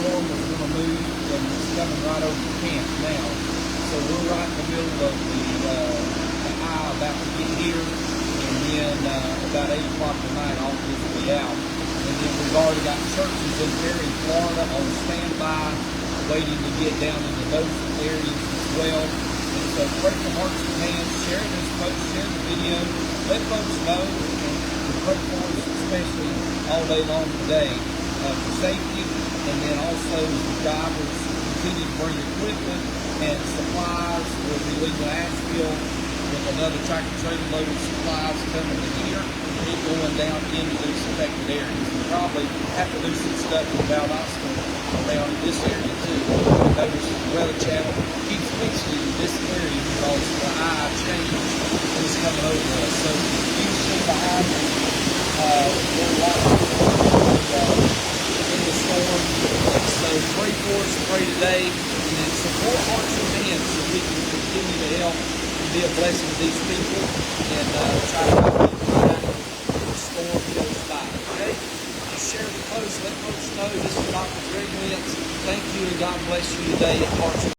storm was going to move, and it's coming right over the camp now. So we're right in the middle of the eye about to get here, and then about 8 o'clock tonight, all this will be out. And then we've already got churches in Perry, Florida on standby, waiting to get down into those areas as well. And so pray for hearts and hands, share this post, share the video, let folks know, and pray for us especially all day long today for safety, and then also the drivers continue to bring equipment and supplies. We'll be leaving Asheville with another tractor trailer load of supplies coming to here and going down into these affected areas. We'll probably have to do some stuff with Valdosta around this area too. Notice the Weather Channel keeps mentioning this area because the eye change is coming over us. So you can see behind me, we're in the storm. So pray for us, pray today, and then support hearts and hands so we can continue to help and be a blessing to these people and try to help them right after the storm goes by. Okay? Just share the post, let folks know this is Dr. Greg Wentz. Thank you and God bless you today at Hearts.